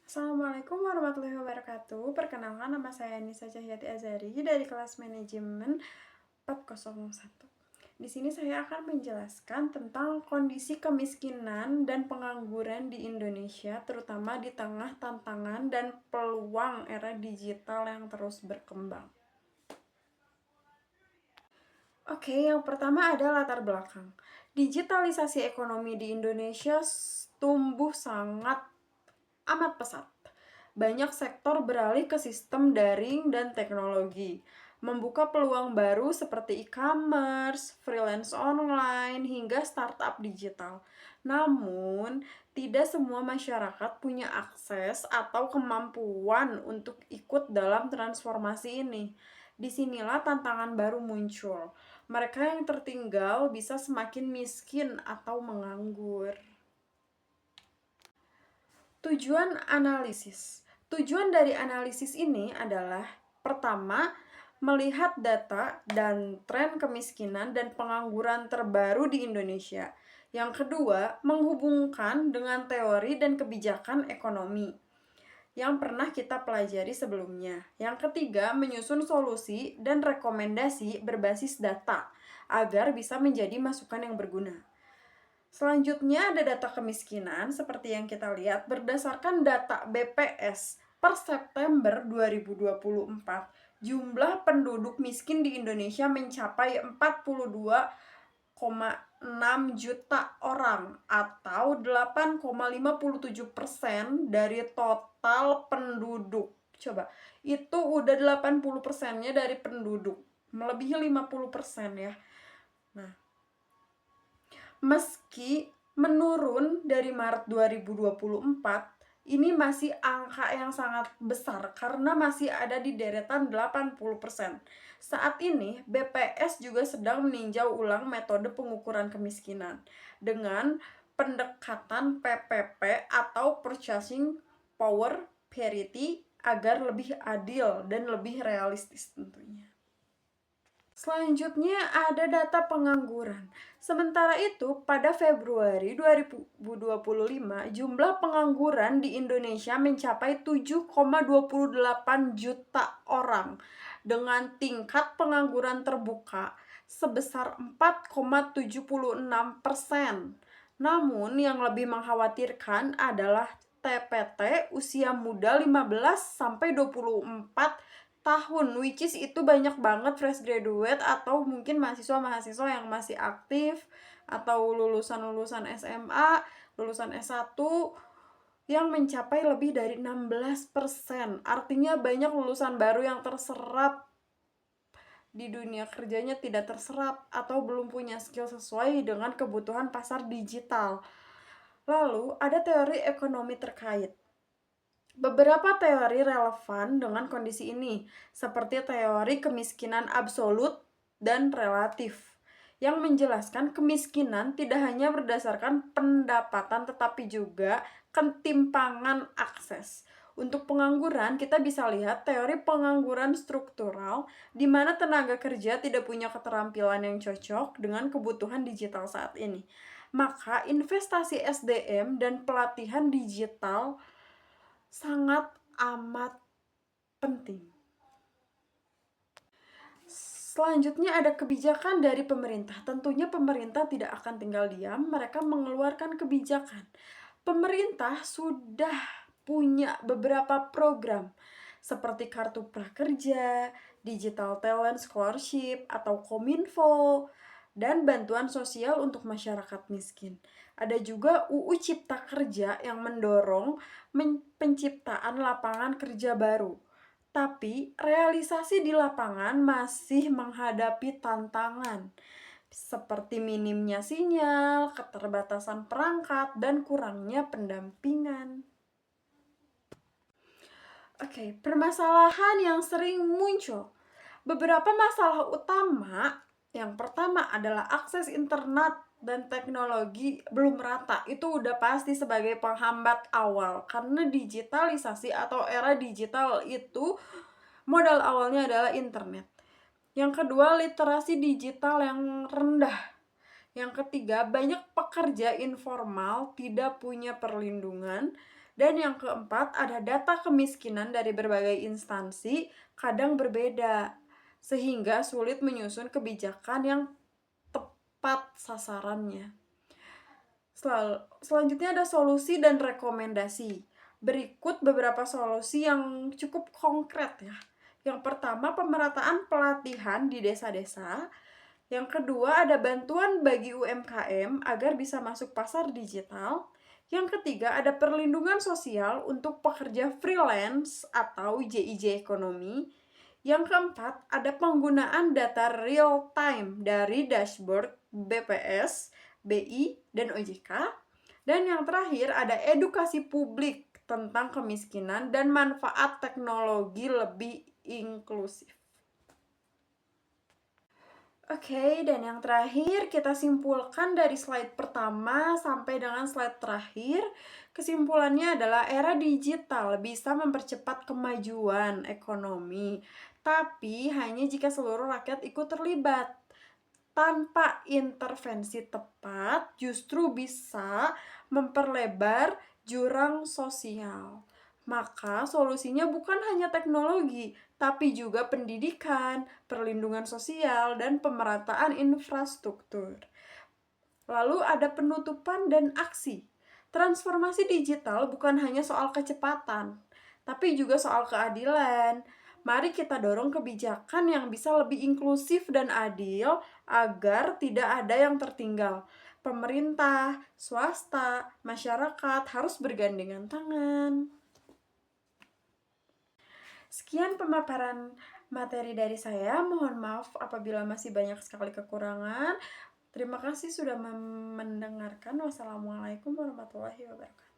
Assalamualaikum warahmatullahi wabarakatuh. Perkenalkan, nama saya Nisa Cahyati Azari dari kelas manajemen 401. Di sini saya akan menjelaskan tentang kondisi kemiskinan dan pengangguran di Indonesia, terutama di tengah tantangan dan peluang era digital yang terus berkembang. Oke, yang pertama ada latar belakang. Digitalisasi ekonomi di Indonesia tumbuh sangat amat pesat. Banyak sektor beralih ke sistem daring dan teknologi, membuka peluang baru seperti e-commerce, freelance online, hingga startup digital. Namun, tidak semua masyarakat punya akses atau kemampuan untuk ikut dalam transformasi ini. Disinilah tantangan baru muncul. Mereka yang tertinggal bisa semakin miskin atau menganggur. Tujuan analisis. Tujuan dari analisis ini adalah pertama, melihat data dan tren kemiskinan dan pengangguran terbaru di Indonesia. Yang kedua, menghubungkan dengan teori dan kebijakan ekonomi yang pernah kita pelajari sebelumnya. Yang ketiga, menyusun solusi dan rekomendasi berbasis data agar bisa menjadi masukan yang berguna. Selanjutnya ada data kemiskinan seperti yang kita lihat berdasarkan data BPS per September 2024. Jumlah penduduk miskin di Indonesia mencapai 42,6 juta orang atau 8,57% dari total penduduk. Coba, itu udah 80%-nya dari penduduk, melebihi 50% ya. Nah, meski menurun dari Maret 2024, ini masih angka yang sangat besar karena masih ada di deretan 80%. Saat ini, BPS juga sedang meninjau ulang metode pengukuran kemiskinan dengan pendekatan PPP atau Purchasing Power Parity agar lebih adil dan lebih realistis tentunya. Selanjutnya ada data pengangguran. Sementara itu, pada Februari 2025, jumlah pengangguran di Indonesia mencapai 7,28 juta orang dengan tingkat pengangguran terbuka sebesar 4,76%. Namun yang lebih mengkhawatirkan adalah TPT usia muda 15 sampai 24 tahun, which is itu banyak banget fresh graduate atau mungkin mahasiswa-mahasiswa yang masih aktif atau lulusan-lulusan SMA, lulusan S1 yang mencapai lebih dari 16%. Artinya banyak lulusan baru yang terserap di dunia kerjanya tidak terserap atau belum punya skill sesuai dengan kebutuhan pasar digital. Lalu ada teori ekonomi terkait. Beberapa teori relevan dengan kondisi ini, seperti teori kemiskinan absolut dan relatif, yang menjelaskan kemiskinan tidak hanya berdasarkan pendapatan tetapi juga ketimpangan akses. Untuk pengangguran, kita bisa lihat teori pengangguran struktural, di mana tenaga kerja tidak punya keterampilan yang cocok dengan kebutuhan digital saat ini. Maka investasi SDM dan pelatihan digital sangat amat penting. Selanjutnya ada kebijakan dari pemerintah. Tentunya pemerintah tidak akan tinggal diam, mereka mengeluarkan kebijakan. Pemerintah sudah punya beberapa program seperti Kartu Prakerja, Digital Talent Scholarship atau Kominfo, dan bantuan sosial untuk masyarakat miskin. Ada juga UU Cipta Kerja yang mendorong penciptaan lapangan kerja baru. Tapi realisasi di lapangan masih menghadapi tantangan seperti minimnya sinyal, keterbatasan perangkat, dan kurangnya pendampingan. Oke, permasalahan yang sering muncul. Beberapa masalah utama, yang pertama adalah akses internet dan teknologi belum rata. Itu udah pasti sebagai penghambat awal, karena digitalisasi atau era digital itu modal awalnya adalah internet. Yang kedua, literasi digital yang rendah. Yang ketiga, banyak pekerja informal tidak punya perlindungan. Dan yang keempat, ada data kemiskinan dari berbagai instansi, kadang berbeda, sehingga sulit menyusun kebijakan yang tepat sasarannya. Selanjutnya ada solusi dan rekomendasi. Berikut beberapa solusi yang cukup konkret ya. Yang pertama, pemerataan pelatihan di desa-desa. Yang kedua, ada bantuan bagi UMKM agar bisa masuk pasar digital. Yang ketiga, ada perlindungan sosial untuk pekerja freelance atau JIJ ekonomi. Yang keempat, ada penggunaan data real time dari dashboard BPS, BI, dan OJK. Dan yang terakhir, ada edukasi publik tentang kemiskinan dan manfaat teknologi lebih inklusif. Oke, dan yang terakhir kita simpulkan dari slide pertama sampai dengan slide terakhir. Kesimpulannya adalah era digital bisa mempercepat kemajuan ekonomi, tapi hanya jika seluruh rakyat ikut terlibat. Tanpa intervensi tepat, justru bisa memperlebar jurang sosial. Maka solusinya bukan hanya teknologi, tapi juga pendidikan, perlindungan sosial, dan pemerataan infrastruktur. Lalu ada penutupan dan aksi. Transformasi digital bukan hanya soal kecepatan, tapi juga soal keadilan. Mari kita dorong kebijakan yang bisa lebih inklusif dan adil agar tidak ada yang tertinggal. Pemerintah, swasta, masyarakat harus bergandengan tangan. Sekian pemaparan materi dari saya. Mohon maaf apabila masih banyak sekali kekurangan. Terima kasih sudah mendengarkan. Wassalamualaikum warahmatullahi wabarakatuh.